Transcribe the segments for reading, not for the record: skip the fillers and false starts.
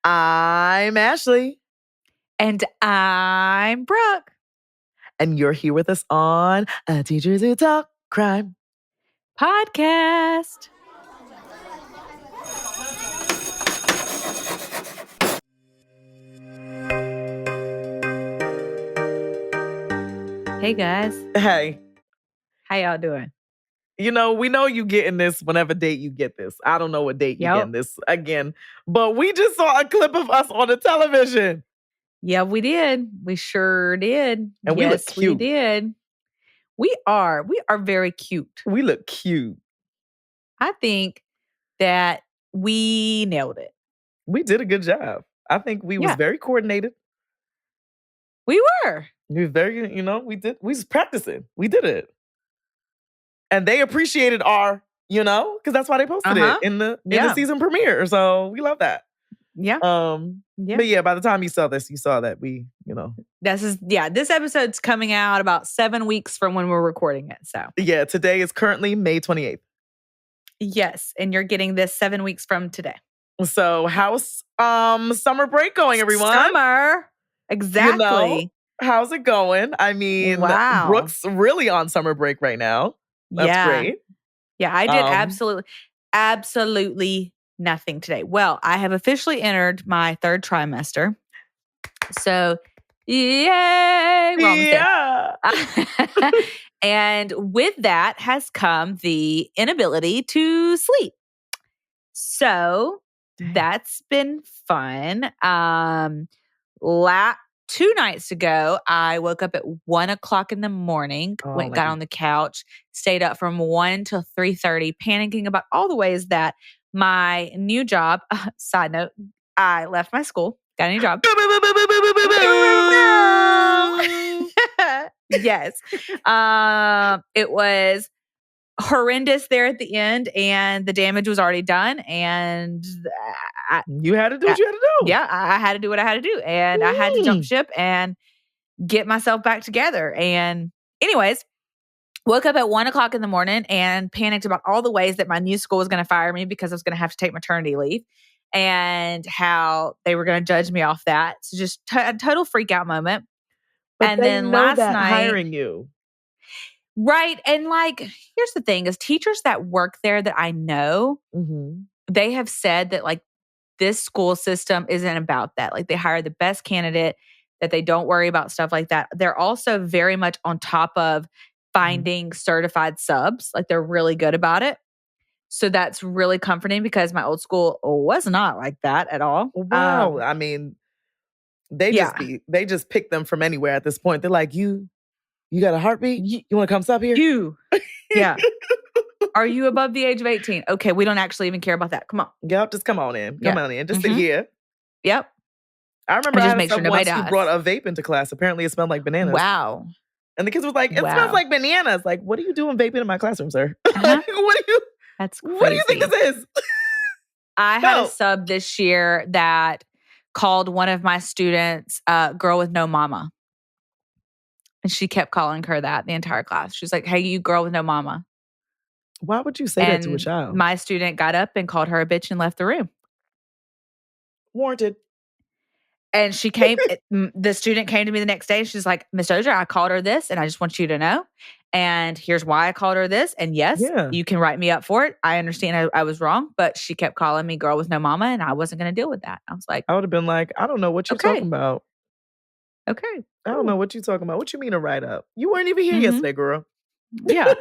I'm Ashley. And I'm Brooke. And you're here with us on Teachers Who Talk Crime podcast. Hey, guys. Hey. How y'all doing? You know, we know you getting this whenever date you get this. I don't know what date you getting this again. But we just saw a clip of us on the television. Yeah, we did. We sure did. And we look cute. We did. We are very cute. We look cute. I think that we nailed it. We did a good job. I think we was very coordinated. We were. We was very, we was practicing. We did it. And they appreciated our, because that's why they posted it in the season premiere. So we love that. Yeah. But yeah, by the time you saw this, you saw that we, this episode's coming out about 7 weeks from when we're recording it. So yeah, today is currently May 28th. Yes, and you're getting this 7 weeks from today. So how's summer break going, everyone? Summer. Exactly. How's it going? I mean, wow. Brooke's really on summer break right now. That's great. Yeah, I did absolutely nothing today. Well, I have officially entered my third trimester. So, yay! Yeah. And with that has come the inability to sleep. So, that's been fun. 2 nights ago, I woke up at 1 o'clock in the morning, got on the couch, stayed up from 1 till 3:30, panicking about all the ways that my new job, side note, I left my school, got a new job. Yes. It was horrendous there at the end, and the damage was already done, and you had to do what you had to do. Yeah, I had to do what I had to do, and I had to jump ship and get myself back together. And anyways, woke up at 1 o'clock in the morning and panicked about all the ways that my new school was going to fire me because I was going to have to take maternity leave, and how they were going to judge me off that. So just a total freak out moment. But and they then know last that night, hiring you. Right. And here's the thing is teachers that work there that I know, they have said that this school system isn't about that. They hire the best candidate, that they don't worry about stuff like that. They're also very much on top of finding certified subs. They're really good about it. So that's really comforting because my old school was not like that at all. Wow. I mean, they just pick them from anywhere at this point. They're like, you got a heartbeat? You want to come stop here? Yeah. Are you above the age of 18? Okay, we don't actually even care about that. Come on. Yep, just come on in. Come on in. Just sit here. Yep. I remember I had someone once who brought a vape into class. Apparently it smelled like bananas. Wow. And the kids was like, it smells like bananas. Like, what are you doing vaping in my classroom, sir? That's crazy. What do you think this is? I had a sub this year that called one of my students girl with no mama. And she kept calling her that the entire class. She was like, hey, you girl with no mama. Why would you say that to a child? My student got up and called her a bitch and left the room. Warranted. And she came, the student came to me the next day. She's like, Miss Dozier, I called her this and I just want you to know. And here's why I called her this. And yes, you can write me up for it. I understand I was wrong, but she kept calling me girl with no mama and I wasn't going to deal with that. I was like, I would have been like, I don't know what you're talking about. Okay. I don't know what you're talking about. What you mean a write up? You weren't even here yesterday, girl. Yeah.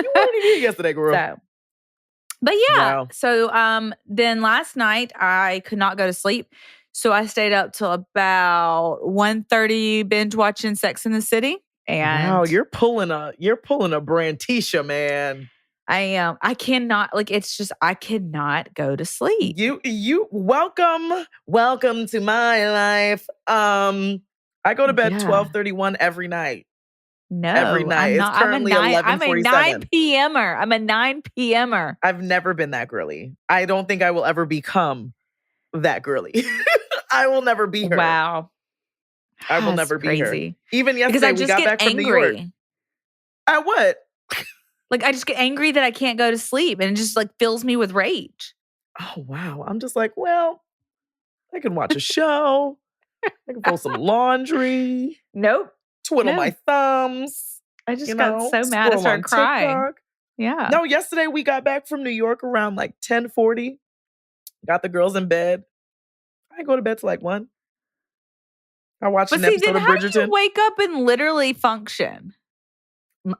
You weren't even here yesterday, girl. But yeah. Wow. So then last night I could not go to sleep. So I stayed up till about 1:30 binge watching Sex in the City. And wow, you're pulling a Brantisha, man. I am. I cannot, it's just, I cannot go to sleep. You welcome to my life. I go to bed 12:31 every night. No, every night. It's currently 11:47. I'm a 9 p.m.er. I'm a 9 p.m.er. I've never been that girly. I don't think I will ever become that girly. I will never be her. Wow. I will never be her. Even yesterday, we got back from New York. At what? I just get angry that I can't go to sleep, and it just fills me with rage. Oh, wow. I'm just like, well, I can watch a show. I can fold some laundry. Nope. Twiddle my thumbs. I just got so mad I started crying. TikTok. Yeah. No, yesterday we got back from New York around like 10:40. Got the girls in bed. I didn't go to bed till like 1. I watched an episode of Bridgerton. How do you wake up and literally function?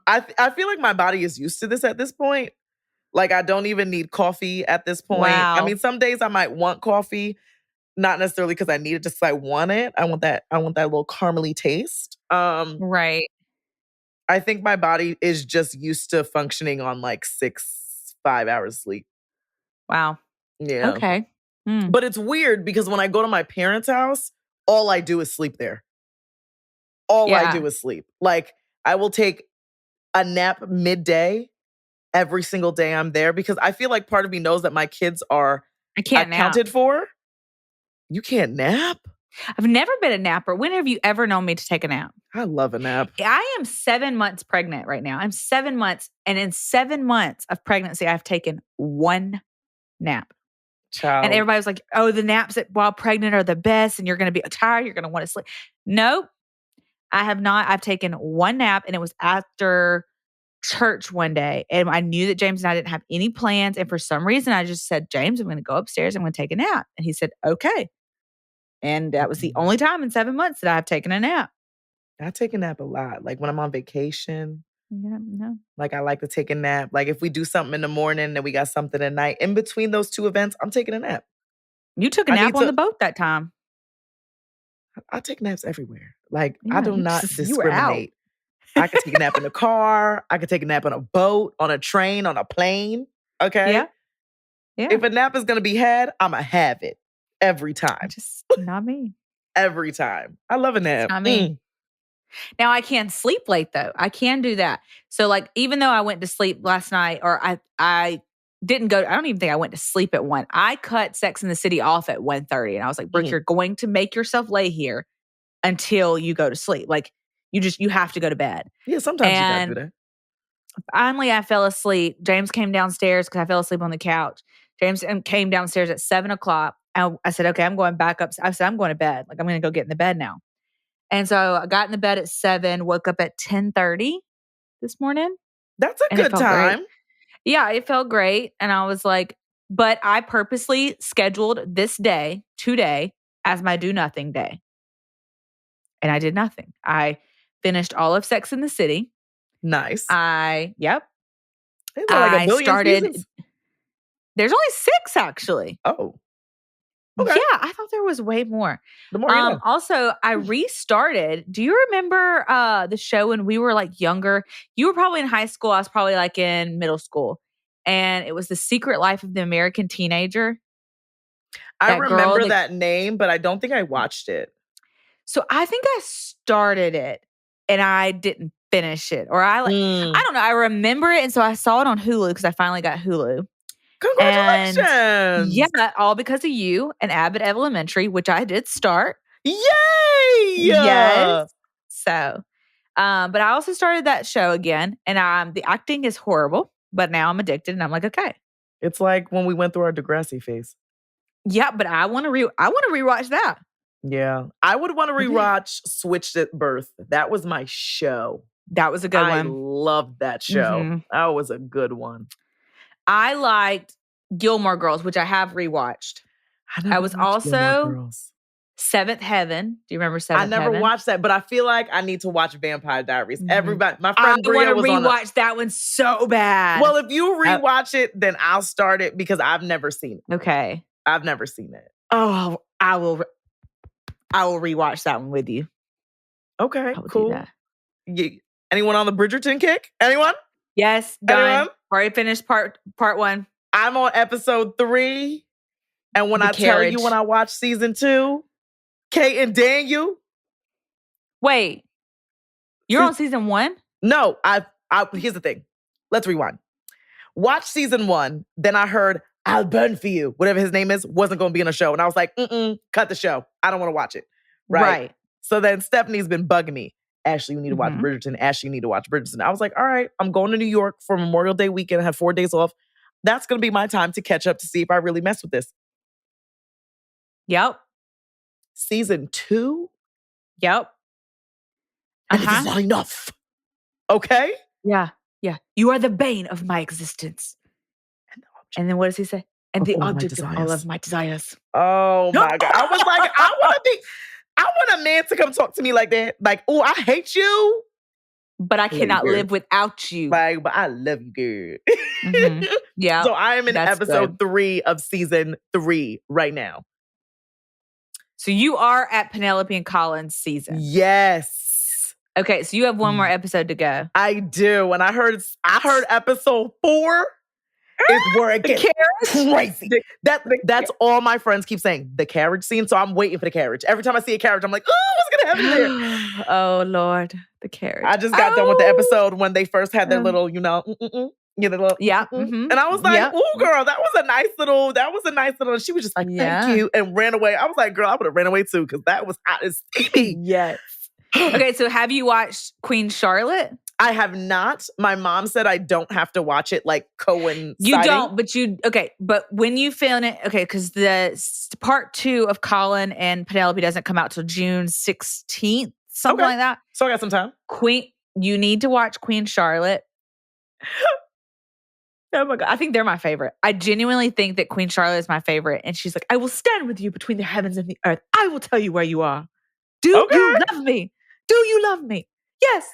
I feel like my body is used to this at this point. Like I don't even need coffee at this point. Wow. I mean, some days I might want coffee, not necessarily because I need it, just because I want it. I want that little caramely taste. Right. I think my body is just used to functioning on like 5 hours sleep. Wow. Yeah. Okay. But it's weird because when I go to my parents' house, all I do is sleep there. All I do is sleep. Like I will take a nap midday every single day I'm there because I feel like part of me knows that my kids are accounted for. You can't nap? I've never been a napper. When have you ever known me to take a nap? I love a nap. I am 7 months pregnant right now. I'm 7 months. And in 7 months of pregnancy, I've taken 1 nap. Child. And everybody was like, oh, the naps while pregnant are the best. And you're going to be tired. You're going to want to sleep. Nope. I have not. I've taken 1 nap. And it was after church one day. And I knew that James and I didn't have any plans. And for some reason, I just said, James, I'm going to go upstairs. I'm going to take a nap. And he said, okay. And that was the only time in 7 months that I've taken a nap. I take a nap a lot. Like when I'm on vacation. Yeah, no. Like I like to take a nap. Like if we do something in the morning and we got something at night. In between those 2 events, I'm taking a nap. You took a nap on the boat that time. I take naps everywhere. Like I do not discriminate. I could take a nap in a car. I could take a nap on a boat, on a train, on a plane. Okay? Yeah. If a nap is going to be had, I'm going to have it. Every time. Just not me. Every time. I love a nap. Not me. Now I can sleep late though. I can do that. So like, even though I went to sleep last night or I didn't go, I don't even think I went to sleep at 1. I cut Sex and the City off at 1:30 and I was like, Brooke, you're going to make yourself lay here until you go to sleep. Like you have to go to bed. Yeah, sometimes you gotta do that. Finally, I fell asleep. James came downstairs because I fell asleep on the couch. James came downstairs at 7:00. I said, okay, I'm going back up. I said, I'm going to bed. Like, I'm going to go get in the bed now. And so I got in the bed at 7, woke up at 10:30 this morning. That's a good time. Great. Yeah, it felt great. And I was like, but I purposely scheduled this day, today, as my do nothing day. And I did nothing. I finished all of Sex and the City. Nice. Yep. Like a million seasons? There's only 6 actually. Oh. Okay. Yeah, I thought there was way more. The more you know. Also, I restarted. Do you remember the show when we were like younger? You were probably in high school. I was probably like in middle school. And it was The Secret Life of the American Teenager. I remember that name, but I don't think I watched it. So I think I started it and I didn't finish it. Or I don't know. I remember it. And so I saw it on Hulu because I finally got Hulu. Congratulations. And yeah, all because of you and Abbott Elementary, which I did start. Yay! Yes. So, but I also started that show again and the acting is horrible, but now I'm addicted and I'm like, okay. It's like when we went through our Degrassi phase. Yeah, but I want to rewatch that. Yeah. I would want to rewatch Switched at Birth. That was my show. That was a good one. I loved that show. Mm-hmm. That was a good one. I liked Gilmore Girls, which I have rewatched. I was also Seventh Heaven. Do you remember Seventh Heaven? I never watched that, but I feel like I need to watch Vampire Diaries. Mm-hmm. Everybody, my friend Bria was on. I want to rewatch that one so bad. Well, if you rewatch it, then I'll start it because I've never seen it. Okay, I've never seen it. Oh, I will rewatch that one with you. Okay, cool. Anyone on the Bridgerton kick? Anyone? Yes, done. Anyone? Already finished part 1. I'm on episode 3. And when tell you when I watch season 2, Kate and Daniel. Wait. You're on season 1? No, here's the thing. Let's rewind. Watch season 1, then I heard I'll burn for you. Whatever his name is, wasn't going to be in a show. And I was like, cut the show. I don't want to watch it. Right. So then Stephanie's been bugging me. Ashley, you need to watch Bridgerton. Ashley, you need to watch Bridgerton. I was like, all right, I'm going to New York for Memorial Day weekend. I have 4 days off. That's going to be my time to catch up to see if I really mess with this. Yep. season 2. Yep. And this is not enough. Okay? Yeah. Yeah. You are the bane of my existence. And then what does he say? And the object of all of my desires. Oh my God. I was like, I want a man to come talk to me like that. Like, oh, I hate you. But I cannot live without you. Like, but I love you, girl. Mm-hmm. Yeah. So I am in episode 3 of season 3 right now. So you are at Penelope and Colin's season. Yes. Okay, so you have one more episode to go. I do. And I heard episode 4 is where it gets crazy. That's all my friends keep saying. The carriage scene. So I'm waiting for the carriage. Every time I see a carriage, I'm like, oh, what's going to happen there? Oh, Lord. The carriage. I just got done with the episode when they first had their little, the little, mm-hmm. And I was like, "Ooh, girl, that was a nice little." And she was just like, "Thank you," and ran away. I was like, "Girl, I would have ran away too because that was hot as steamy." Yes. Okay, so have you watched Queen Charlotte? I have not. My mom said I don't have to watch it like coinciding. You don't, but when you film it, because the part 2 of Colin and Penelope doesn't come out till June 16th, something like that. So I got some time. You need to watch Queen Charlotte. Oh my God. I think they're my favorite. I genuinely think that Queen Charlotte is my favorite. And she's like, I will stand with you between the heavens and the earth. I will tell you where you are. Do you love me? Do you love me? Yes,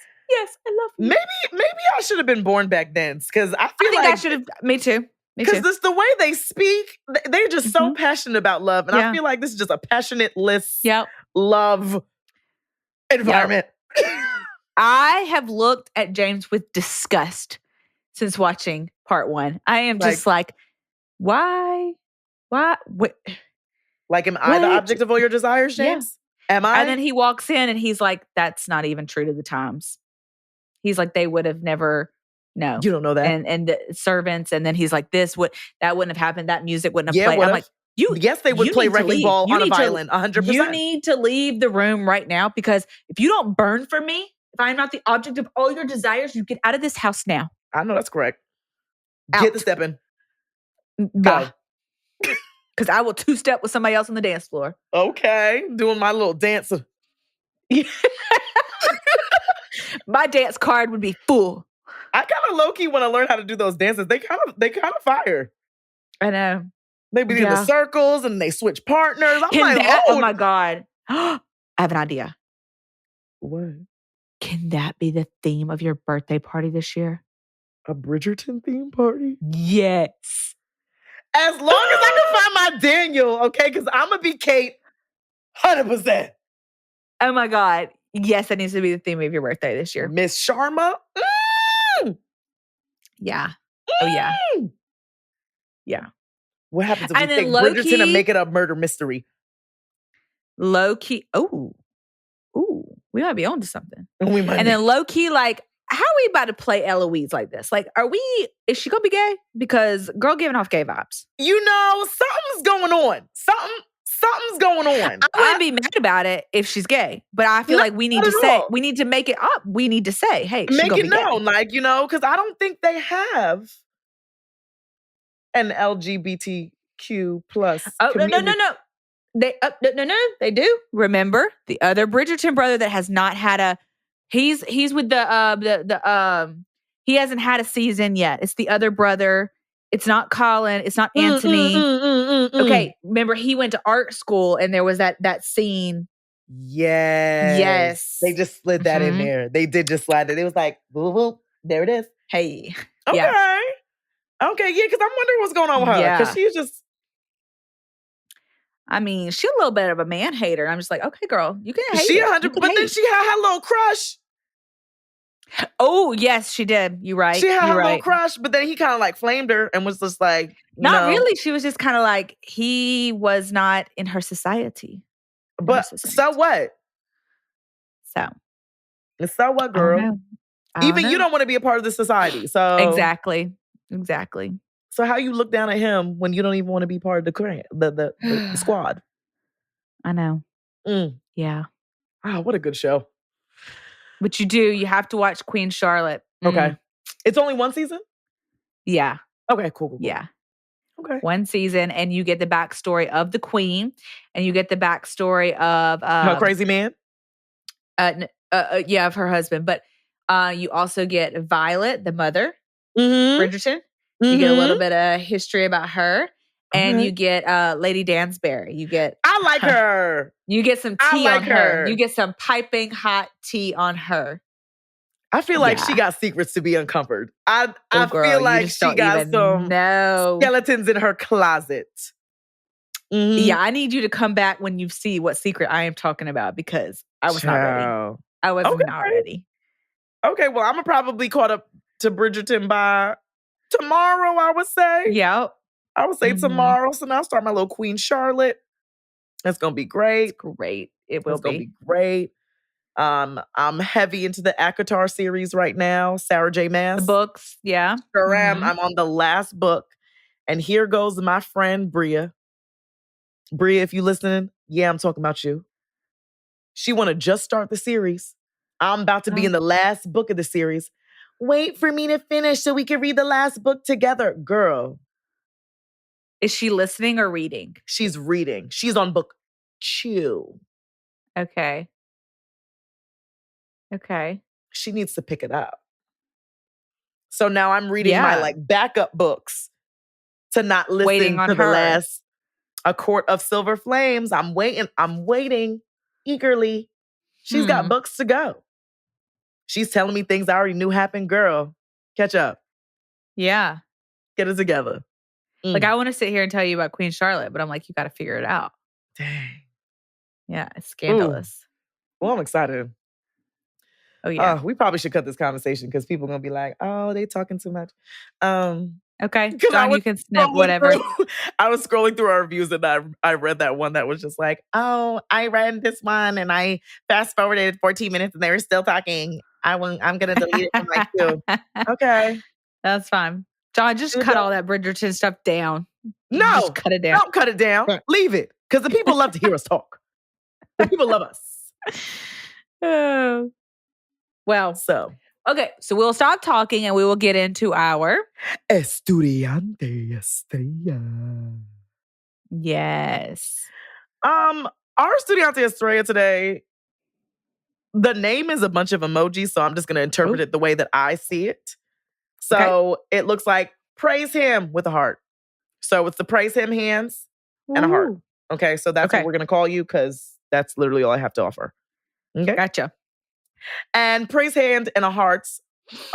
I love you. Maybe I should have been born back then. Because I feel I should have. Me too. Because this the way they speak, they're just so passionate about love. And I feel like this is just a passionate-less love environment. I have looked at James with disgust since watching part 1. I am just like, why? What? Like, am I the object of all your desires, James? Am I? And then he walks in and he's like, that's not even true to the times. He's like, they would have never, no. You don't know that. And the servants, and then he's like, that wouldn't have happened. That music wouldn't have played. I'm like, yes, they would play Wrecking Ball on a violin, 100%. You need to leave the room right now, because if you don't burn for me, if I'm not the object of all your desires, you get out of this house now. I know that's correct. Out. Get the stepping. Go. Because I will 2-step with somebody else on the dance floor. Okay. Doing my little dance. My dance card would be full. I kind of low-key want to learn how to do those dances. They kind of fire. I know. They be in the circles and they switch partners. Oh my God. I have an idea. What? Can that be the theme of your birthday party this year? A Bridgerton theme party? Yes. As long as I can find my Daniel, okay? Because I'm going to be Kate 100%. Oh my God. Yes, that needs to be the theme of your birthday this year. Miss Sharma? Yeah. Oh, yeah. Yeah. What happens if we take Bridgerton and make it a murder mystery? Low-key. Ooh, we might be on to something. And then low-key, like, how are we about to play Eloise like this? Like, is she going to be gay? Because girl giving off gay vibes. Something's going on. Something's going on. I wouldn't be mad about it if she's gay, but I feel like we need to make it up. We need to say, hey, make it known, because I don't think they have an LGBTQ plus. Oh, no. They do. Remember the other Bridgerton brother that has not had he's with the he hasn't had a season yet. It's the other brother. It's not Colin. It's not Anthony. Okay, remember he went to art school and there was that scene. Yes. They just slid that in there. They did just slide it. It was like, whoop, whoop, there it is. Hey. Okay. Yeah. Okay, yeah, because I'm wondering what's going on with her. Because she's just... I mean, she's a little bit of a man hater. I'm just like, okay, girl, you can hate She 100, but then she had her little crush. Oh, yes, she did. You're right. She had her little crush, but then he kind of like flamed her and was just like, not really. She was just kind of like, he was not in her society. But so what? So what, girl? Even you don't want to be a part of the society. So exactly. So how you look down at him when you don't even want to be part of the squad? I know. Yeah. Wow, what a good show. But you have to watch Queen Charlotte. Okay. It's only one season? Yeah. Okay, cool. Yeah. Okay. One season, and you get the backstory of the queen, and you get the backstory of Her crazy man? of her husband. But you also get Violet, the mother, Mm-hmm. Bridgerton. You get a little bit of history about her. And you get Lady Dansbury. I like her. You get some tea on her. You get some piping hot tea on her. I feel like she got secrets to be uncovered. I girl, feel like she got some skeletons in her closet. Mm-hmm. Yeah, I need you to come back when you see what secret I am talking about, because I was not ready. I was not ready. Okay, well, I'm going to probably caught up to Bridgerton by tomorrow, I would say. Yep. I would say tomorrow. So now I'll start my little Queen Charlotte. That's going to be great. It's great. It will be. It's going to be great. I'm heavy into the ACOTAR series right now. Sarah J. Maas. The books, yeah. Sure am. I'm on the last book. And here goes my friend Bria. Bria, if you listening, yeah, I'm talking about you. She want to just start the series. I'm about to be in the last book of the series. Wait for me to finish so we can read the last book together. Girl. Is she listening or reading? She's reading. She's on book 2. Okay. She needs to pick it up. So now I'm reading my backup books to not listen to the last A Court of Silver Flames. I'm waiting eagerly. She's got books to go. She's telling me things I already knew happened. Girl, catch up. Yeah. Get it together. Like, I want to sit here and tell you about Queen Charlotte, but I'm like, you got to figure it out. Dang. Yeah, it's scandalous. Well, I'm excited. Oh, yeah. We probably should cut this conversation because people are going to be like, oh, they talking too much. Okay, John, you can snip whatever. I was scrolling through our reviews and I read that one that was just like, oh, I read this one and I fast forwarded 14 minutes and they were still talking. I'm going to delete it from my queue. Okay. That's fine. John, just cut all that Bridgerton stuff down. No. Just cut it down. Don't cut it down. Leave it. Because the people love to hear us talk. The people love us. Oh. Well, okay, so we'll stop talking and we will get into our Estudiante Estrella. Yes. Our Estudiante Estrella today, the name is a bunch of emojis, so I'm just going to interpret it the way that I see it. So it looks like praise him with a heart. So it's the praise him hands and a heart. Okay, so that's what we're going to call you because that's literally all I have to offer. Okay. Gotcha. And praise hand and a heart's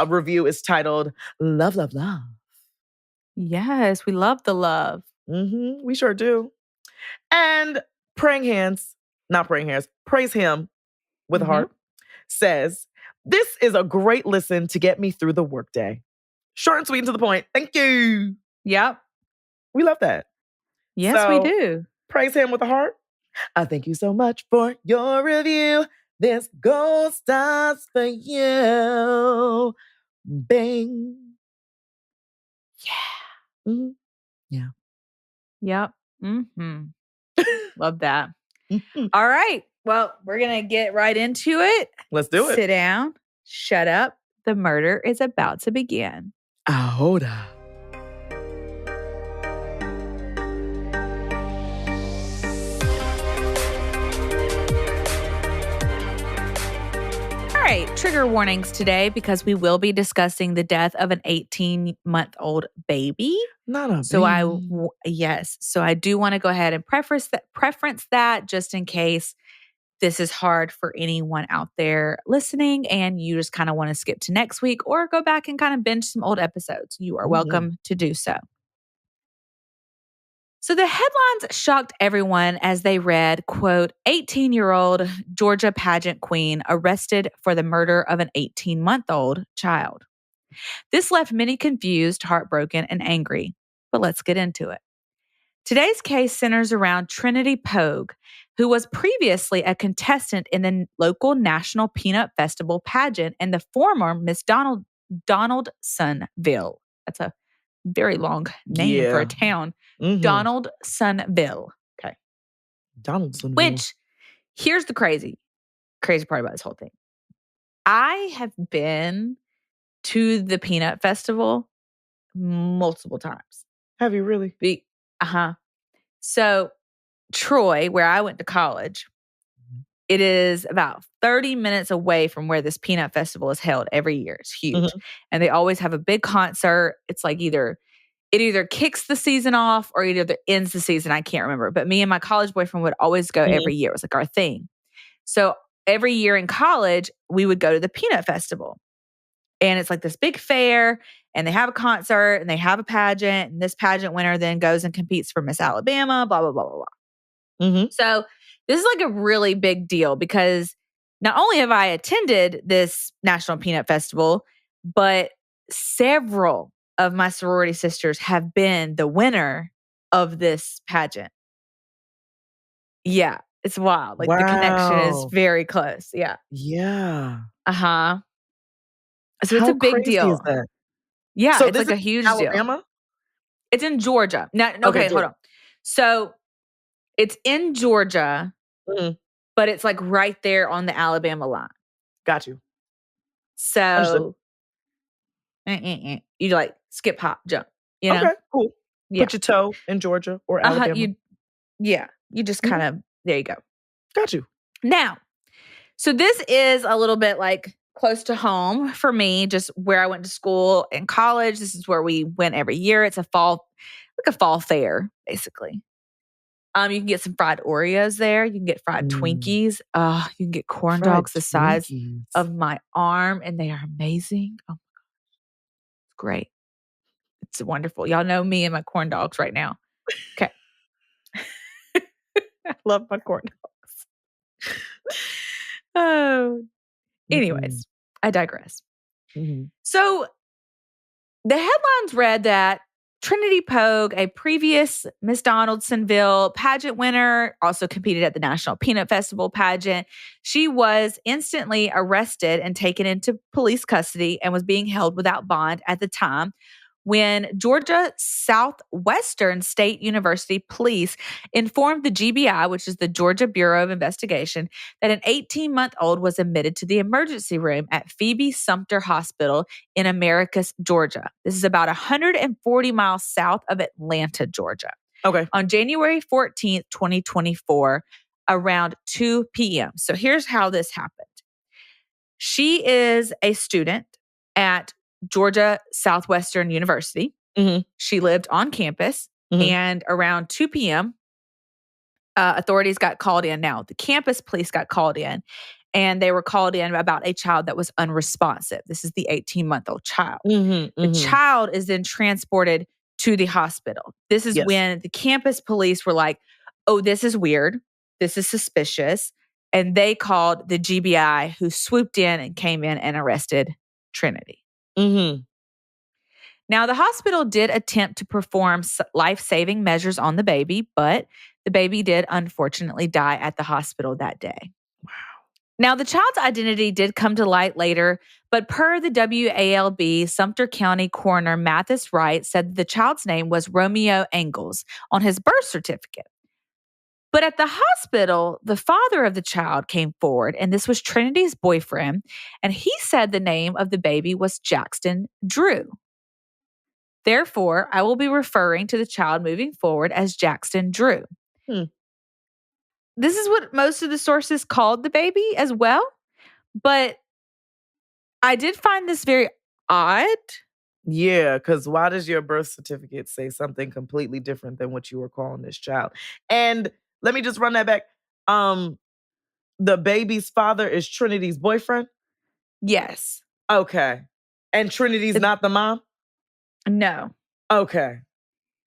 review is titled Love, Love, Love. Yes, we love the love. We sure do. And praise him with a heart says, this is a great listen to get me through the workday. Short and sweet and to the point. Thank you. Yep. We love that. Yes, we do. Praise him with a heart. Thank you so much for your review. This gold stars for you. Bing. Yeah. Yeah. Yep. Love that. All right. Well, we're going to get right into it. Let's do it. Sit down. Shut up. The murder is about to begin. Ahora. All right, trigger warnings today because we will be discussing the death of an 18-month-old baby. Not a baby. So I do want to go ahead and preference that just in case this is hard for anyone out there listening and you just kind of want to skip to next week or go back and kind of binge some old episodes. You are welcome to do so. So the headlines shocked everyone as they read, quote, 18-year-old Georgia pageant queen arrested for the murder of an 18-month-old child. This left many confused, heartbroken, and angry. But let's get into it. Today's case centers around Trinity Poague, who was previously a contestant in the local National Peanut Festival pageant and the former Miss Donaldsonville. That's a very long name for a town. Donaldsonville. Okay. Donaldsonville. Which, here's the crazy part about this whole thing. I have been to the Peanut Festival multiple times. Have you really? So Troy, where I went to college, it is about 30 minutes away from where this peanut festival is held every year. It's huge. And they always have a big concert. It's like it either kicks the season off or either ends the season. I can't remember. But me and my college boyfriend would always go every year. It was like our thing. So every year in college, we would go to the peanut festival. And it's like this big fair, and they have a concert, and they have a pageant. And this pageant winner then goes and competes for Miss Alabama, blah, blah, blah, blah, blah. So this is like a really big deal because not only have I attended this National Peanut Festival, but several of my sorority sisters have been the winner of this pageant. Yeah, it's wild. Like the connection is very close. Yeah. Yeah. So it's a big deal. Is that? Yeah, so it's like a huge Alabama? deal. It's in Georgia. Now, okay, hold on. So it's in Georgia, but it's like right there on the Alabama line. Got you. So you like skip, hop, jump. You know? Okay, cool. Yeah. Put your toe in Georgia or Alabama. You just kind of, there you go. Got you. Now, so this is a little bit like close to home for me, just where I went to school and college. This is where we went every year. It's a fall fair, basically. You can get some fried Oreos there. You can get fried Twinkies. You can get corn dogs the size of my arm, and they are amazing. Oh my gosh. It's great. It's wonderful. Y'all know me and my corn dogs right now. Okay. I love my corn dogs. Oh. Anyways, I digress. So the headlines read that Trinity Poague, a previous Miss Donaldsonville pageant winner, also competed at the National Peanut Festival pageant. She was instantly arrested and taken into police custody and was being held without bond at the time when Georgia Southwestern State University police informed the GBI, which is the Georgia Bureau of Investigation, that an 18-month-old was admitted to the emergency room at Phoebe Sumter Hospital in Americus, Georgia. This is about 140 miles south of Atlanta, Georgia. Okay. On January 14th, 2024, around 2 p.m. So here's how this happened. She is a student at Georgia Southwestern University. She lived on campus, and around 2 p.m., authorities got called in. Now, the campus police got called in, and they were called in about a child that was unresponsive. This is the 18-month-old child. The child is then transported to the hospital. This is when the campus police were like, oh, this is weird. This is suspicious. And they called the GBI, who swooped in and came in and arrested Trinity. Now, the hospital did attempt to perform life-saving measures on the baby, but the baby did unfortunately die at the hospital that day. Wow. Now, the child's identity did come to light later, but per the WALB, Sumter County Coroner Mathis Wright said that the child's name was Romeo Engels on his birth certificate. But at the hospital, the father of the child came forward, and this was Trinity's boyfriend, and he said the name of the baby was Jaxton Drew. Therefore, I will be referring to the child moving forward as Jaxton Drew. This is what most of the sources called the baby as well, but I did find this very odd. Yeah, because why does your birth certificate say something completely different than what you were calling this child? And let me just run that back. The baby's father is Trinity's boyfriend? Yes. Okay. And Trinity's not the mom? No. Okay.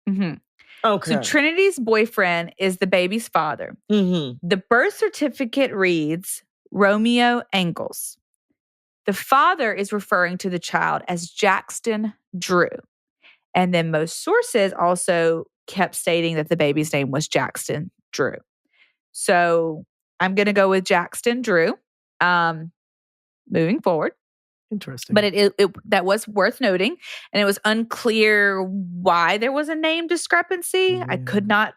Okay. So Trinity's boyfriend is the baby's father. The birth certificate reads Romeo Engels. The father is referring to the child as Jaxton Drew. And then most sources also kept stating that the baby's name was Jaxton Drew. So I'm going to go with Jaxton Drew moving forward. Interesting. But it that was worth noting. And it was unclear why there was a name discrepancy. Yeah. I could not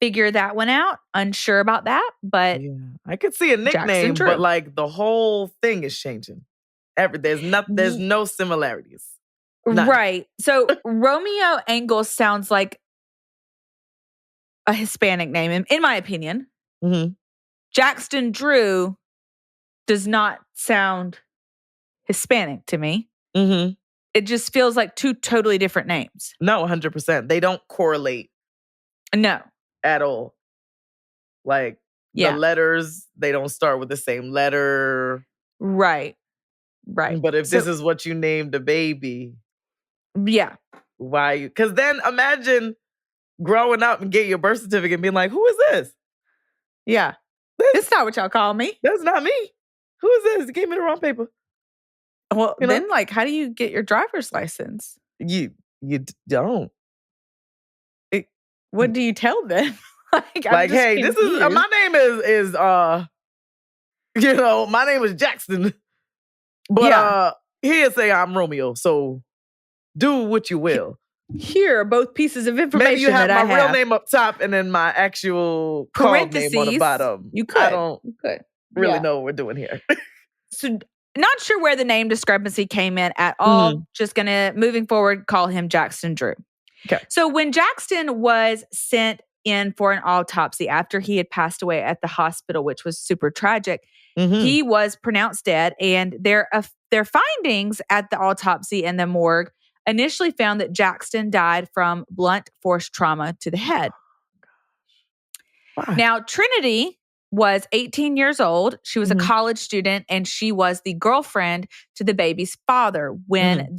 figure that one out. Unsure about that. But I could see a nickname, but like the whole thing is changing. There's no similarities. Right. So Romeo Angles sounds like a Hispanic name, in my opinion. Mm-hmm. Jaxton Drew does not sound Hispanic to me. Mm-hmm. It just feels like two totally different names. No, 100%. They don't correlate. No. At all. Like, the letters, they don't start with the same letter. Right. Right. But if this is what you named the baby. Yeah. Why? Because then imagine growing up and getting your birth certificate and being like, who is this? Yeah. This is not what y'all call me. That's not me. Who is this? You gave me the wrong paper. Well, then, like, how do you get your driver's license? You don't. What do you tell them? like hey, confused. This is my name is my name is Jaxton. But here say I'm Romeo. So do what you will. Here are both pieces of information. Maybe you have my real name up top and then my actual parentheses name on the bottom. You could. I don't really know what we're doing here. So not sure where the name discrepancy came in at all. Mm-hmm. Just gonna, moving forward, call him Jaxton Drew. Okay. So when Jaxton was sent in for an autopsy after he had passed away at the hospital, which was super tragic, he was pronounced dead. And their findings at the autopsy and the morgue initially found that Jaxton died from blunt force trauma to the head. Why? Now, Trinity was 18 years old. She was a college student, and she was the girlfriend to the baby's father when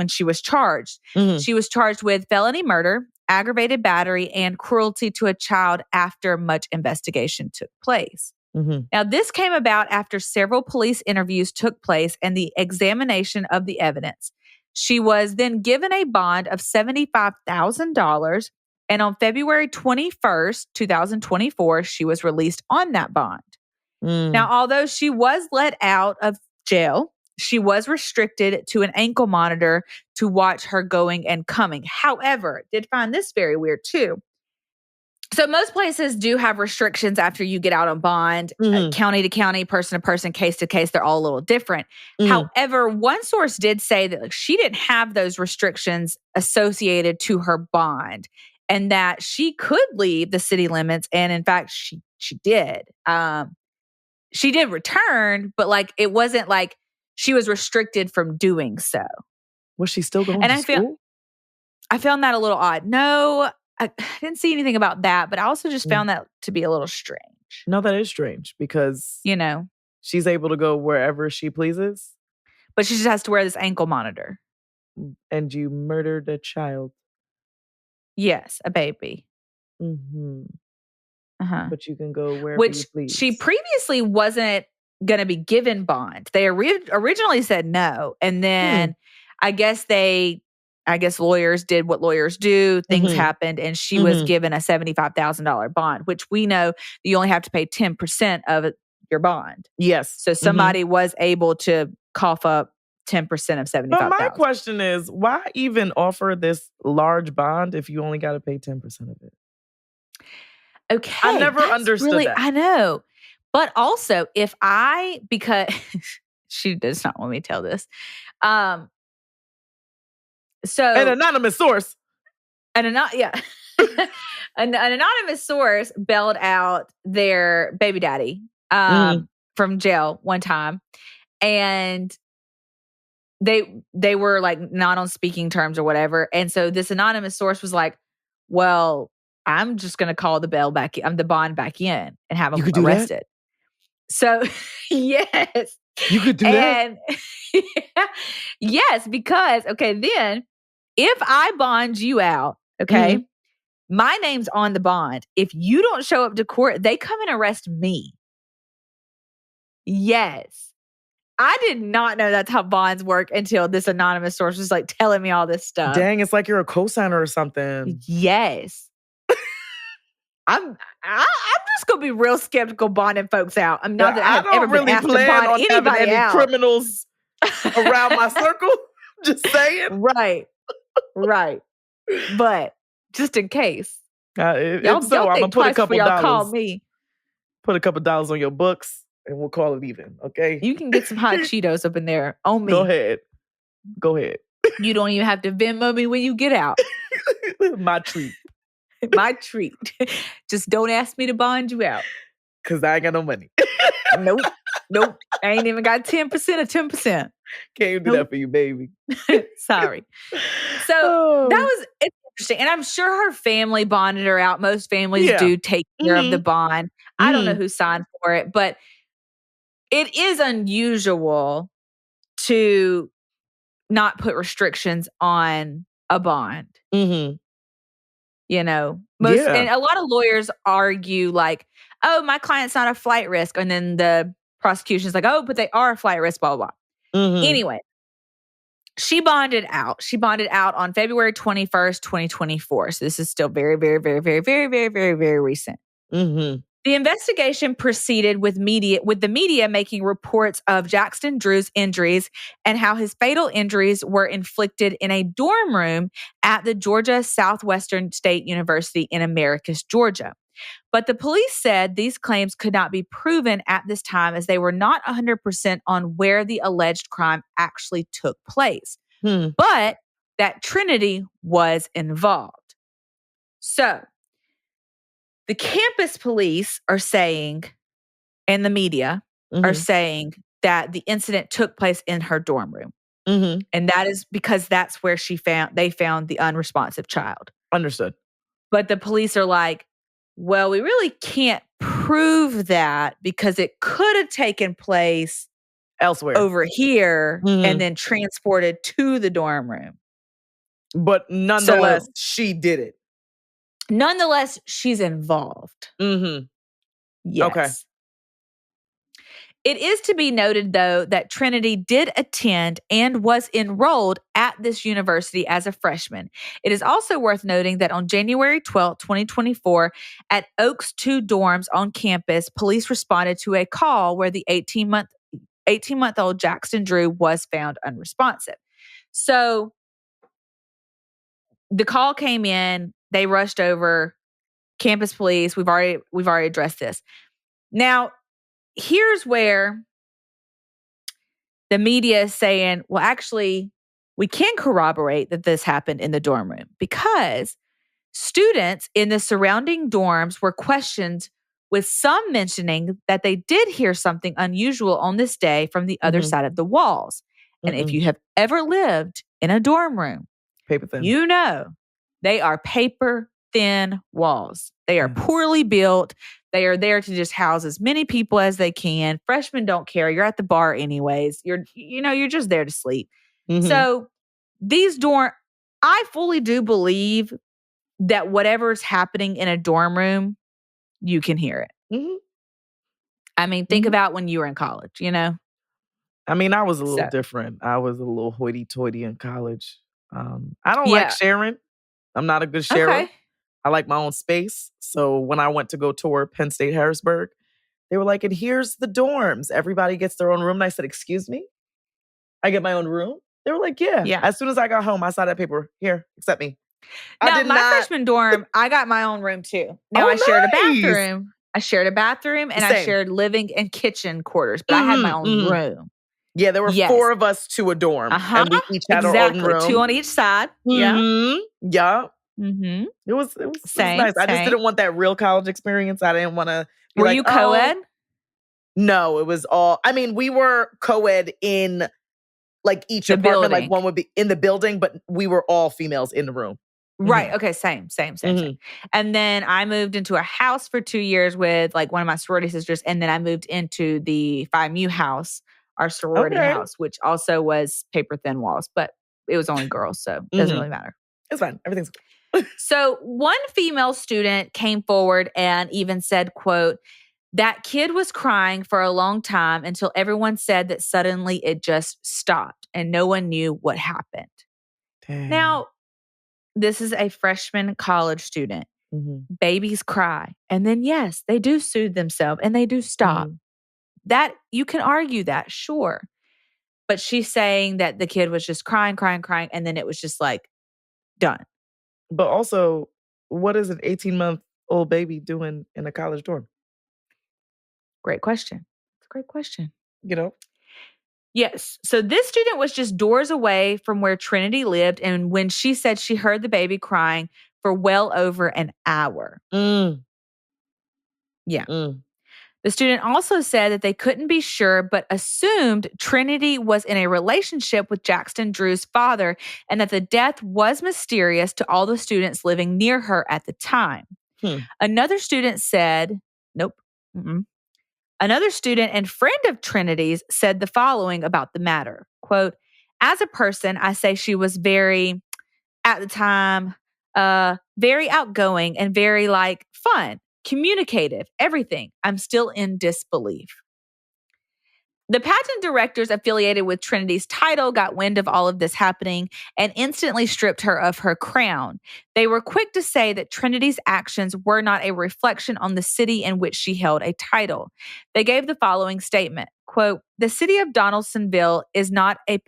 she was charged. She was charged with felony murder, aggravated battery, and cruelty to a child after much investigation took place. Now, this came about after several police interviews took place and the examination of the evidence. She was then given a bond of $75,000, and on February 21st, 2024, she was released on that bond. Now, although she was let out of jail, she was restricted to an ankle monitor to watch her going and coming. However, did find this very weird too. So most places do have restrictions after you get out on bond, county to county, person to person, case to case. They're all a little different. However, one source did say that she didn't have those restrictions associated to her bond and that she could leave the city limits. And in fact, she did. She did return, but like it wasn't like she was restricted from doing so. Was she still going to school? I found that a little odd. No, I didn't see anything about that, but I also just found that to be a little strange. No, that is strange because, she's able to go wherever she pleases. But she just has to wear this ankle monitor. And you murdered a child. Yes, a baby. But you can go wherever you please. She previously wasn't going to be given bond. They originally said no. And then I guess lawyers did what lawyers do. Things happened, and she was given a $75,000 bond, which we know you only have to pay 10% of your bond. Yes. So somebody was able to cough up 10% of $75,000. But my question is, why even offer this large bond if you only got to pay 10% of it? Okay. I never understood that. I know. But also, because she does not want me to tell this. So an anonymous source. An anonymous source bailed out their baby daddy from jail one time. And they were like not on speaking terms or whatever. And so this anonymous source was like, well, I'm just going to call the bond back in and have him arrested. So, yes. You could do that? Yes, because, then if I bond you out, my name's on the bond. If you don't show up to court, they come and arrest me. Yes. I did not know that's how bonds work until this anonymous source was like telling me all this stuff. Dang, it's like you're a cosigner or something. Yes. I'm just gonna be real skeptical bonding folks out. I'm not that I have ever been asked to bond anybody any out. Criminals around my circle. Just saying. Right. But just in case, y'all I'm gonna put a couple dollars. Call me. Put a couple dollars on your books, and we'll call it even. Okay. You can get some hot Cheetos up in there on me. Go ahead. You don't even have to Venmo me when you get out. My treat. My treat. Just don't ask me to bond you out. Because I ain't got no money. Nope. I ain't even got 10% or 10%. Can't even do that for you, baby. Sorry. So that was it's interesting. And I'm sure her family bonded her out. Most families do take care of the bond. I don't know who signed for it, but it is unusual to not put restrictions on a bond. You know, and a lot of lawyers argue like, oh, my client's not a flight risk. And then the prosecution's like, oh, but they are a flight risk, blah, blah, blah. Anyway, she bonded out. She bonded out on February 21st, 2024. So this is still very, very, very, very, very, very, very, very recent. The investigation proceeded with the media making reports of Jaxton Drew's injuries and how his fatal injuries were inflicted in a dorm room at the Georgia Southwestern State University in Americus, Georgia. But the police said these claims could not be proven at this time as they were not 100% on where the alleged crime actually took place, but that Trinity was involved. So, the campus police are saying, and the media are saying that the incident took place in her dorm room. And that is because that's where they found the unresponsive child. Understood. But the police are like, well, we really can't prove that because it could have taken place elsewhere over here and then transported to the dorm room. But nonetheless, she did it. Nonetheless, she's involved. Yes. Okay. It is to be noted, though, that Trinity did attend and was enrolled at this university as a freshman. It is also worth noting that on January 12, 2024, at Oaks 2 dorms on campus, police responded to a call where the 18-month-old Jaxton Drew was found unresponsive. So the call came in, they rushed over, campus police, we've already addressed this. Now, here's where the media is saying, well, actually, we can corroborate that this happened in the dorm room because students in the surrounding dorms were questioned, with some mentioning that they did hear something unusual on this day from the other side of the walls. And if you have ever lived in a dorm room, paper thin. You know they are paper thin walls. They are poorly built. They are there to just house as many people as they can. Freshmen don't care. You're at the bar anyways. You're just there to sleep. So these I fully do believe that whatever's happening in a dorm room, you can hear it. I mean, think about when you were in college, you know? I mean, I was a little different. I was a little hoity-toity in college. I don't like sharing. I'm not a good sharer. Okay. I like my own space. So when I went to go tour Penn State Harrisburg, they were like, and here's the dorms. Everybody gets their own room. And I said, excuse me? I get my own room? They were like, yeah. As soon as I got home, I saw that paper. Here, accept me. Now, freshman dorm, I got my own room too. Now, I shared a bathroom. And I shared living and kitchen quarters, but I had my own room. Yeah, there were 4 of us to a dorm. And we each had our own room. 2 on each side. Yeah. Mm-hmm. It was nice. I just didn't want that real college experience. I didn't want to be Were you co-ed? No, it was all, I mean, we were co-ed in like each apartment. Building. Like one would be in the building, but we were all females in the room. Right. Okay. Same. And then I moved into a house for 2 years with like one of my sorority sisters. And then I moved into the Phi Mu house, our sorority house, which also was paper thin walls, but it was only girls. So it doesn't really matter. It's fine. Everything's cool. So one female student came forward and even said, quote, that kid was crying for a long time until everyone said that suddenly it just stopped and no one knew what happened. Dang. Now, this is a freshman college student. Babies cry. And then, yes, they do soothe themselves and they do stop. That you can argue that, sure. But she's saying that the kid was just crying. And then it was just like done. But also, what is an 18-month-old baby doing in a college dorm? Great question. It's a great question. You know? Yes. So this student was just doors away from where Trinity lived. And when she said she heard the baby crying for well over an hour. Mm. Yeah. Mm. The student also said that they couldn't be sure, but assumed Trinity was in a relationship with Jaxton Drew's father and that the death was mysterious to all the students living near her at the time. Another student said, nope. Mm-mm. Another student and friend of Trinity's said the following about the matter. Quote, as a person, I say she was very, at the time, very outgoing and very fun, communicative, everything. I'm still in disbelief. The pageant directors affiliated with Trinity's title got wind of all of this happening and instantly stripped her of her crown. They were quick to say that Trinity's actions were not a reflection on the city in which she held a title. They gave the following statement, quote, the city of Donaldsonville is not in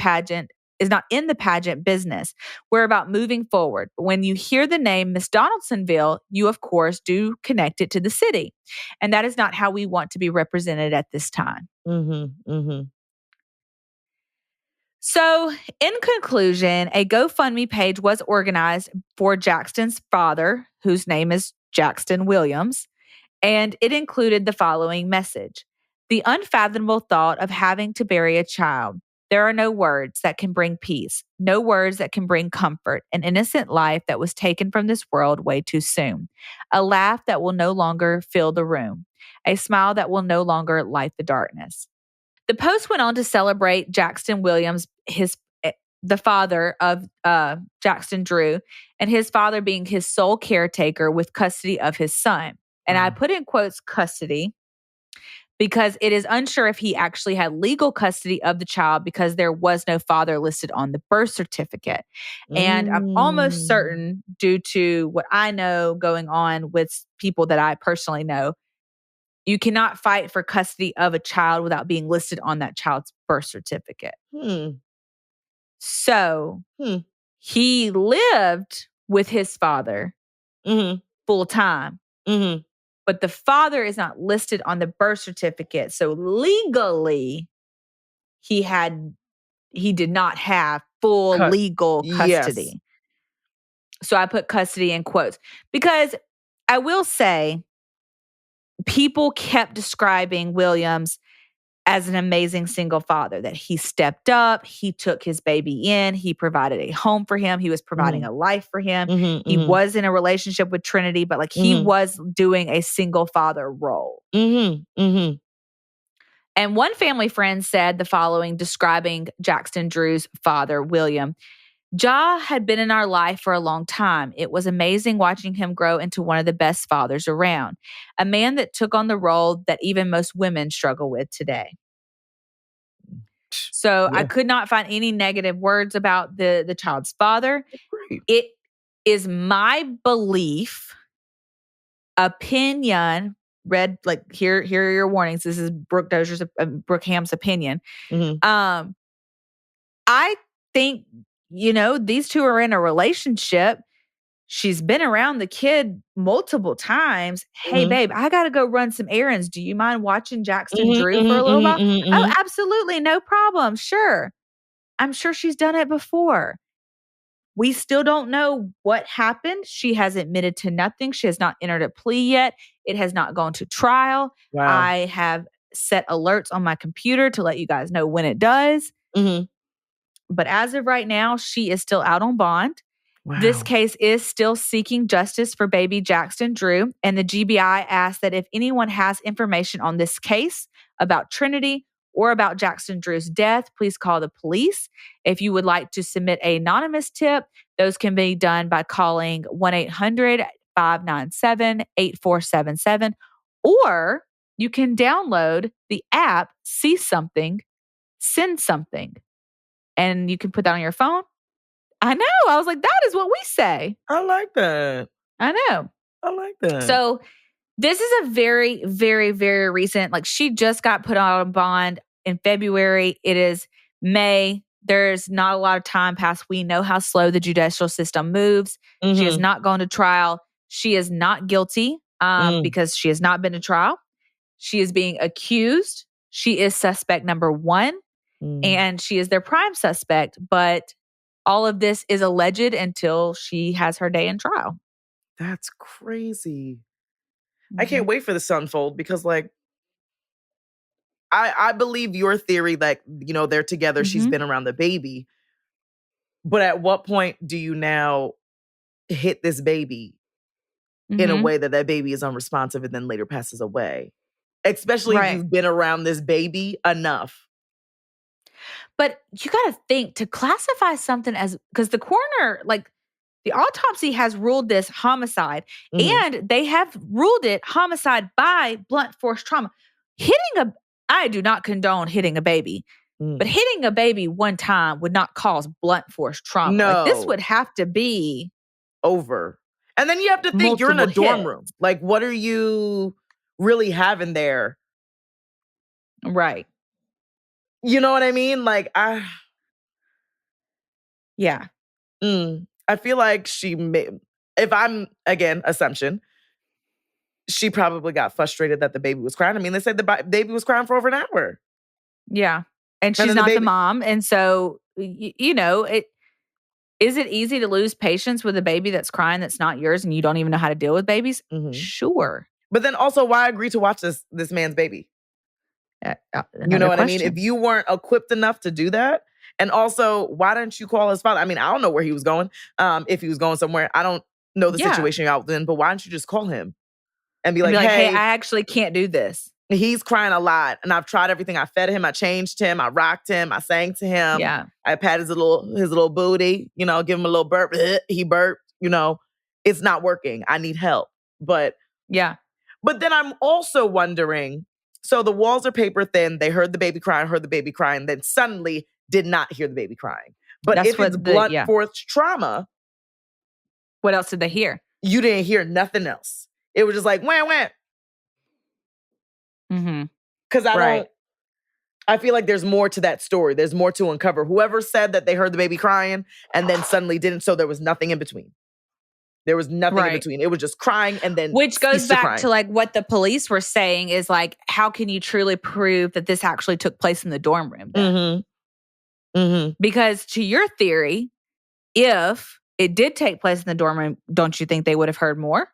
the pageant business. We're about moving forward. When you hear the name Miss Donaldsonville, you of course do connect it to the city. And that is not how we want to be represented at this time. Mm-hmm. Mm-hmm. So, in conclusion, a GoFundMe page was organized for Jaxton's father, whose name is Jaxton Williams, and it included the following message. The unfathomable thought of having to bury a child. There are no words that can bring peace, no words that can bring comfort, an innocent life that was taken from this world way too soon, a laugh that will no longer fill the room, a smile that will no longer light the darkness. The post went on to celebrate Jaxton Williams, the father of Jaxton Drew, and his father being his sole caretaker with custody of his son. And I put in quotes custody because it is unsure if he actually had legal custody of the child because there was no father listed on the birth certificate. And I'm almost certain, due to what I know going on with people that I personally know, you cannot fight for custody of a child without being listed on that child's birth certificate. So he lived with his father full time. But the father is not listed on the birth certificate. So legally, he did not have full legal custody. Yes. So I put custody in quotes because I will say people kept describing Williams as an amazing single father, that he stepped up, he took his baby in, he provided a home for him, he was providing a life for him. He was in a relationship with Trinity, but he was doing a single father role. And one family friend said the following, describing Jaxton Drew's father, William. Ja had been in our life for a long time. It was amazing watching him grow into one of the best fathers around. A man that took on the role that even most women struggle with today. So I could not find any negative words about the child's father. Great. It is my belief, opinion, read here are your warnings. This is Brooke Ham's opinion. I think, these two are in a relationship. She's been around the kid multiple times. Hey, babe, I got to go run some errands. Do you mind watching Jaxton Drew for a little while? Oh, absolutely. No problem. Sure. I'm sure she's done it before. We still don't know what happened. She has admitted to nothing. She has not entered a plea yet. It has not gone to trial. Wow. I have set alerts on my computer to let you guys know when it does. But as of right now, she is still out on bond. Wow. This case is still seeking justice for baby Jaxton Drew, and the GBI asks that if anyone has information on this case about Trinity or about Jaxton Drew's death, please call the police. If you would like to submit an anonymous tip, those can be done by calling 1-800-597-8477, or you can download the app See Something, Send Something, and you can put that on your phone. I know. I was like, that is what we say. I like that. I know. I like that. So this is a very, very, very recent, she just got put on bond in February. It is May. There's not a lot of time passed. We know how slow the judicial system moves. She has not gone to trial. She is not guilty because she has not been to trial. She is being accused. She is suspect number 1. and she is their prime suspect. But all of this is alleged until she has her day in trial. That's crazy. I can't wait for this to unfold because, like, I believe your theory that, you know, they're together, she's been around the baby. But at what point do you now hit this baby in a way that that baby is unresponsive and then later passes away? Especially if you've been around this baby enough. But you got to think, to classify something as, because the coroner, like, the autopsy has ruled this homicide, and they have ruled it homicide by blunt force trauma. I do not condone hitting a baby, but hitting a baby one time would not cause blunt force trauma. No. Like, this would have to be over. And then you have to think, you're in a dorm room. Like, what are you really having there? Right. You know what I mean? Like, yeah. I feel like if I'm, again, assumption, she probably got frustrated that the baby was crying. I mean, they said the baby was crying for over an hour. Yeah. And she's not the mom. And so, you know, is it easy to lose patience with a baby that's crying that's not yours and you don't even know how to deal with babies? Sure. But then also, why agree to watch this man's baby? You know what I mean? If you weren't equipped enough to do that, and also, why didn't you call his father? I mean, I don't know where he was going. If he was going somewhere, I don't know the situation you're out in, but why don't you just call him and be like, hey, I actually can't do this. He's crying a lot, and I've tried everything. I fed him, I changed him, I rocked him, I sang to him. Yeah. I pat his little booty, you know, give him a little burp. He burped, you know. It's not working. I need help. But yeah. But then I'm also wondering, so the walls are paper thin. They heard the baby crying, then suddenly did not hear the baby crying. But if it's blunt force trauma, what else did they hear? You didn't hear nothing else. It was just like, wham, wham. Because I feel like there's more to that story. There's more to uncover. Whoever said that they heard the baby crying and then suddenly didn't, so there was nothing in between. There was nothing in between. It was just crying and then which goes back to like what the police were saying is like, how can you truly prove that this actually took place in the dorm room then? Because to your theory, if it did take place in the dorm room, don't you think they would have heard more?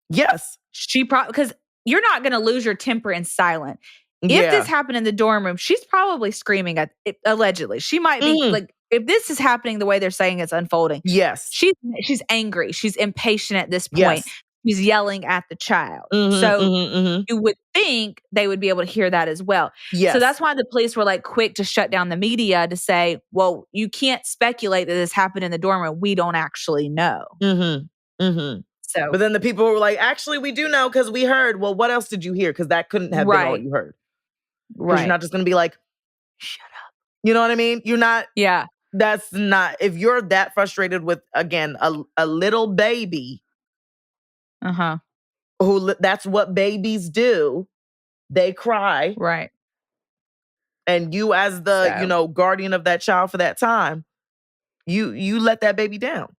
Yes. Because you're not going to lose your temper in silent. If this happened in the dorm room, she's probably screaming at it, allegedly. She might be like, if this is happening the way they're saying it's unfolding. Yes. She's angry. She's impatient at this point. Yes. She's yelling at the child. You would think they would be able to hear that as well. Yes. So that's why the police were like quick to shut down the media to say, well, you can't speculate that this happened in the dorm room. We don't actually know. So, but then the people were like, actually, we do know because we heard. Well, what else did you hear? Because that couldn't have been all you heard. Because you're not just going to be like, shut up. You know what I mean? You're not. Yeah. That's not, if you're that frustrated with, again, a little baby. Who, that's what babies do. They cry. Right. And you as the, guardian of that child for that time, you let that baby down.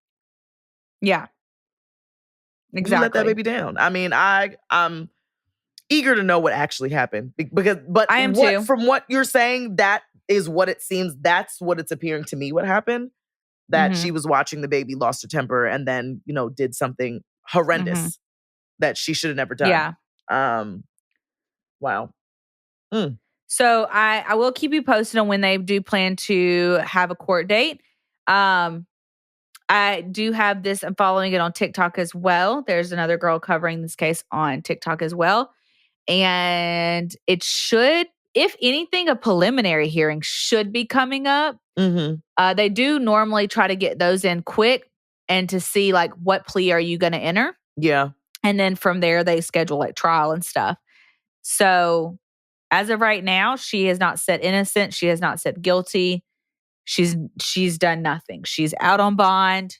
Yeah. Exactly. You let that baby down. I mean, I'm eager to know what actually happened but I am too. From what you're saying, that is what it seems. That's what it's appearing to me. What happened? That she was watching the baby, lost her temper, and then did something horrendous that she should have never done. Yeah. Wow. So I will keep you posted on when they do plan to have a court date. I do have this. I'm following it on TikTok as well. There's another girl covering this case on TikTok as well. And it should, if anything, a preliminary hearing should be coming up. They do normally try to get those in quick and to see like what plea are you going to enter. Yeah. And then from there, they schedule like trial and stuff. So as of right now, she has not said innocent. She has not said guilty. She's done nothing. She's out on bond.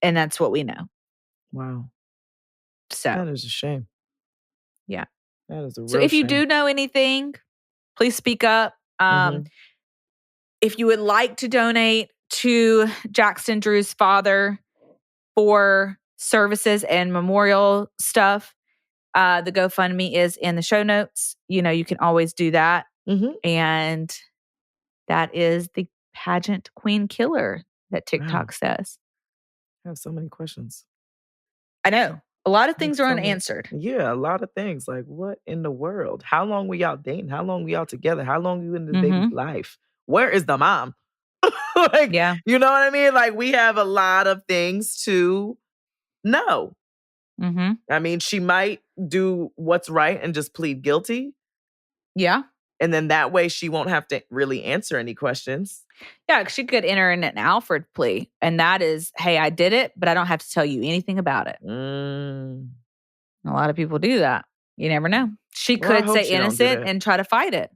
And that's what we know. Wow. So that is a shame. Yeah. That is a real So if you shame. do know anything, please speak up. If you would like to donate to Jaxton Drew's father for services and memorial stuff, the GoFundMe is in the show notes. You can always do that. And That is the pageant queen killer that TikTok says. I have so many questions. I know. A lot of things are unanswered. Yeah, a lot of things. Like, what in the world? How long were y'all dating? How long were y'all together? How long were you in this baby's life? Where is the mom? Like, you know what I mean? Like, we have a lot of things to know. I mean, she might do what's right and just plead guilty. Yeah. And then that way she won't have to really answer any questions. Yeah, she could enter in an Alfred plea. And that is, hey, I did it, but I don't have to tell you anything about it. A lot of people do that. You never know. She could say innocent and try to fight it.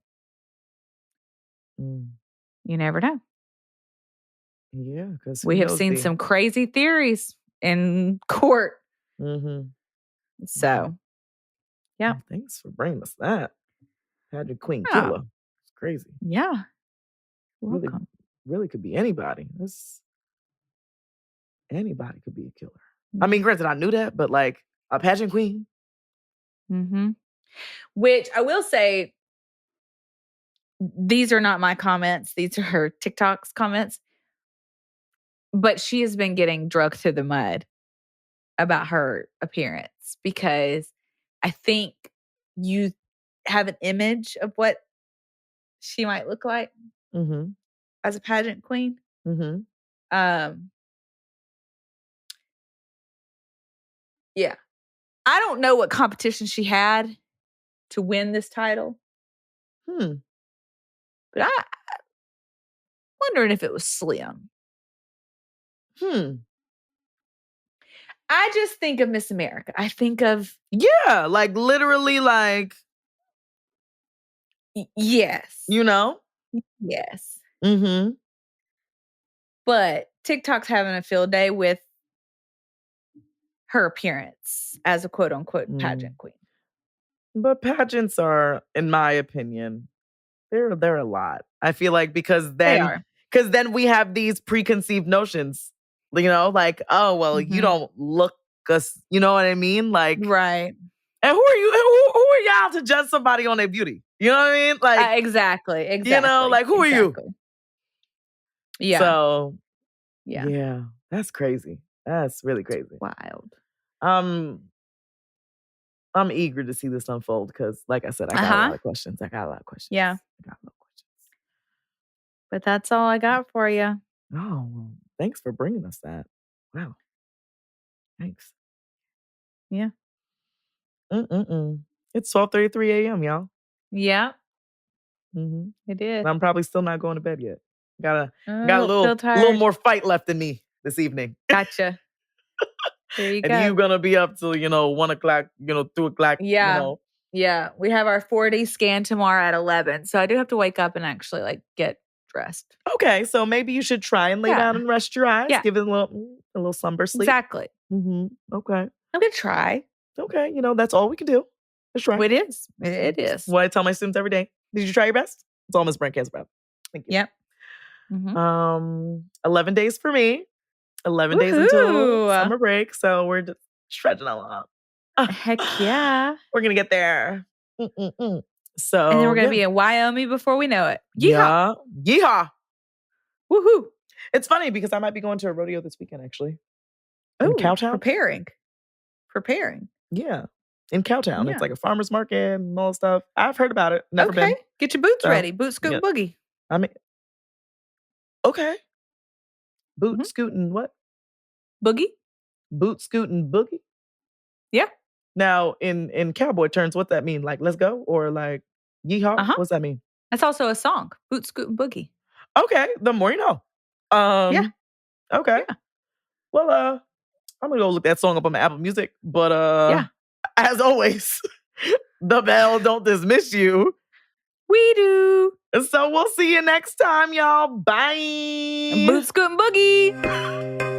You never know. Yeah, because we have seen some crazy theories in court. So, yeah. Well, thanks for bringing us that. Pageant queen killer. It's crazy. Yeah. Welcome. Really could be anybody. Anybody could be a killer. I mean, granted, I knew that, but like a pageant queen. Which I will say, these are not my comments. These are her TikTok's comments. But she has been getting drugged through the mud about her appearance because I think you have an image of what she might look like as a pageant queen. Yeah. I don't know what competition she had to win this title. But I'm wondering if it was slim. I just think of Miss America. I think of... Yeah, like literally like... Yes. You know? Yes. But TikTok's having a field day with her appearance as a quote-unquote pageant queen. But pageants are, in my opinion, they're a lot. I feel like because then we have these preconceived notions, you know, like, oh, well, you don't look us, you know what I mean? Like, right. And who are you? Who are y'all to judge somebody on their beauty? You know what I mean? Like, exactly. You know, like, who are you? Yeah. So, yeah, that's crazy. That's really crazy. Wild. I'm eager to see this unfold because, like I said, I got a lot of questions. Yeah. I got a lot of questions. But that's all I got for you. Oh, well, thanks for bringing us that. Wow. Thanks. Yeah. It's 12:33 a.m., y'all. Yeah. It is. I'm probably still not going to bed yet. Got a little more fight left in me this evening. Gotcha. There you go. And you gonna be up till 1 o'clock, 2 o'clock. Yeah. Yeah. We have our 4D scan tomorrow at 11, so I do have to wake up and actually get dressed. Okay, so maybe you should try and lay down and rest your eyes. Yeah. Give it a little slumber sleep. Exactly. Okay. I'm gonna try. Okay, that's all we can do. Let's try. It is. It is. What I tell my students every day. Did you try your best? It's all Ms. Brent cares about. Thank you. Yep. 11 days for me. 11 days until summer break. So we're just stretching along. Heck yeah. We're going to get there. So, and then we're going to be in Wyoming before we know it. Yeehaw. Yeah. Woohoo. It's funny because I might be going to a rodeo this weekend, actually. Oh, in Cowtown. Preparing. Yeah. In Cowtown. Yeah. It's like a farmer's market and all stuff. I've heard about it. Never been. Get your boots ready. Boot, scoot, boogie. I mean, okay. Boot, scootin' what? Boogie. Boot, scootin' boogie? Yeah. Now, in cowboy terms, what's that mean? Like, let's go? Or like, yeehaw? What's that mean? That's also a song. Boot, scootin' boogie. Okay. The more you know. Yeah. Okay. Yeah. Well, I'm going to go look that song up on my Apple Music. But, as always, the bell don't dismiss you. We do. So we'll see you next time, y'all. Bye. Boot, scootin' boogie.